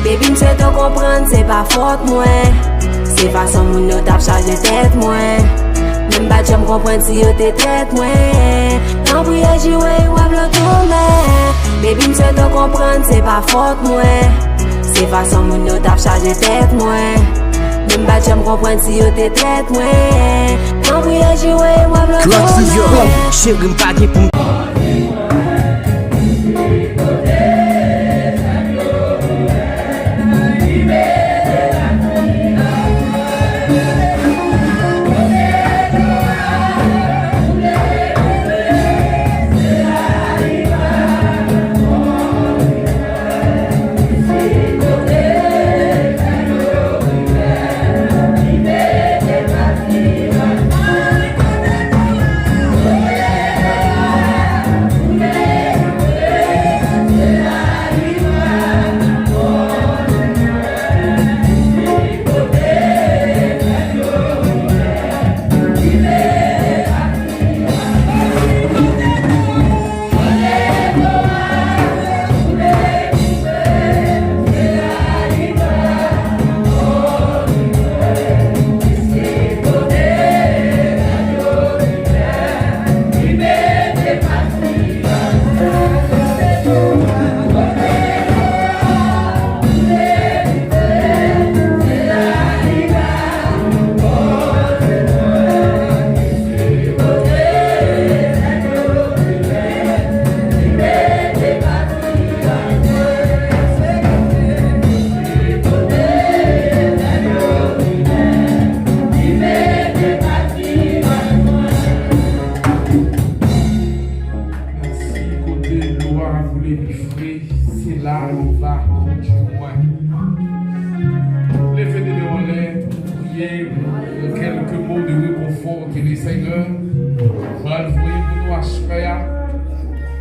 Baby m'se te comprendre, c'est pas faute moi. C'est façon moun yo tap charge tête moi. Même pas j'aime comprendre si yo te traite moi. Quand prier jouer ou le tourner. Baby m'se te comprendre, c'est pas faute moi. C'est façon moun yo tap charge tête moi. Même pas j'aime comprendre si yo te traite moi. Quand prier jouer ou le tourner. Chérie m'pas gen pou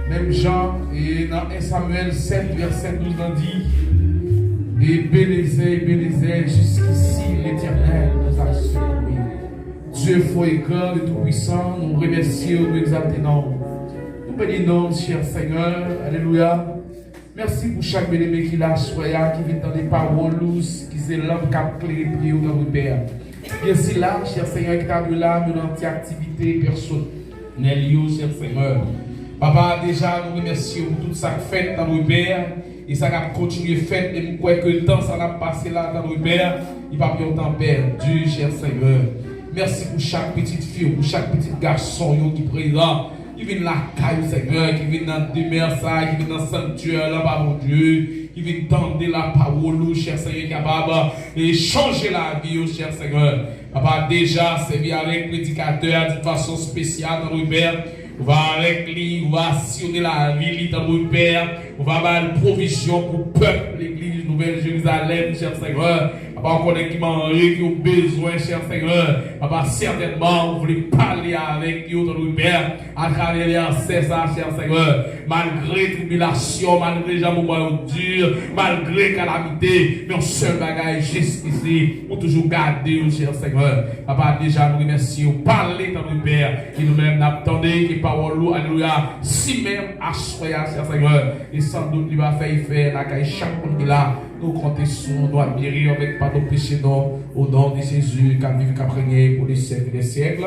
Même Jean, et dans 1 Samuel 7, verset 12, on dit: et bénissez jusqu'ici l'Éternel nous a secourus. Dieu fort et grand et tout-puissant, nous remercions, nous exaltons. Nous bénissons, cher Seigneur, alléluia. Merci pour chaque bien-aimé qui l'a choisi, qui vient dans des paroles lousses, qui s'est l'homme qui a clé prier dans nos pères. Merci là, cher Seigneur, qui t'a vu là, nous dans tes activités personnelles, cher Seigneur. Papa, déjà, nous remercions pour tout ça fait dans nos pères. Et ça va continuer fait. Et nous croyons que le temps, ça va passer là dans nos pères. Il va bien autant perdu, cher Seigneur. Merci pour chaque petite fille, pour chaque petit garçon qui est présent. Qui vient la caille, Seigneur, qui vient dans le demeure, qui vient dans le sanctuaire, là-bas, mon Dieu. Qui vient tendre la parole, cher Seigneur, capable et changer la vie, cher Seigneur. Papa, déjà, servi avec le prédicateur de façon spéciale dans nos pères. On va avec lui, on va assurer la vie dans notre Père. On va avoir une provision pour le peuple, l'église Nouvelle Jérusalem, cher Seigneur. Papa, on connaît qui m'a besoin, cher Seigneur. Papa, certainement, on voulait parler avec nous dans notre Père à travers les ancêtres, cher Seigneur. Malgré tribulation, malgré les moments durs, malgré calamité, mais on seul bagage jusqu'ici, on toujours garder, cher Seigneur. Papa, déjà, nous remercions, parler dans notre Père, qui nous-mêmes n'attendons, qui parole, alléluia, si même à soya, cher Seigneur, et sans doute il va faire la caille chaque monde qui est là, nous comptons sur nous, nous admirer avec pardon péché, au nom de Jésus, qui a vécu, qui a régné pour les siècles des siècles.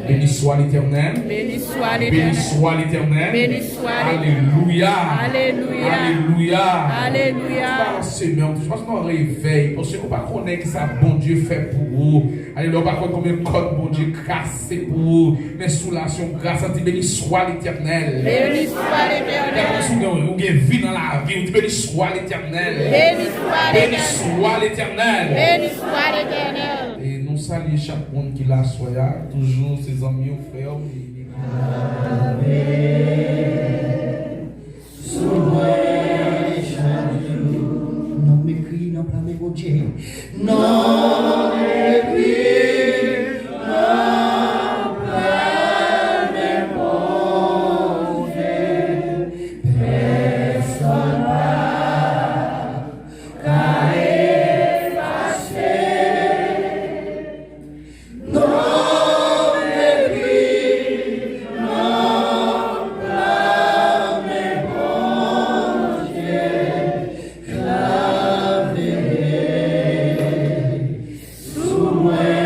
Béni soit l'Éternel. Béni soit l'Éternel. Béni soit l'Éternel. Béni soit l'Éternel. Alléluia. Alléluia. Alléluia. Alléluia. Je pense qu'on réveille, parce qu'on ne connaît pas que ça bon Dieu fait pour vous. Alléluia. On ne connaît pas combien de code bon Dieu cassé pour vous. Mais sous l'action grâce à Dieu, béni soit l'Éternel. Béni soit l'Éternel. Vous avez vie dans la vie, béni soit l'Éternel. Béni soit l'Éternel. Béni soit l'Éternel. Béni soit l'Éternel. Et nous saluons chaque monde qui l'a soya, toujours ses amis ou frères. Non m'écris, non blâmer mon Dieu. Non m'écris, non blâmer mon Dieu. Personne n'a qu'à effacer. Non m'écris, non blâmer. mwen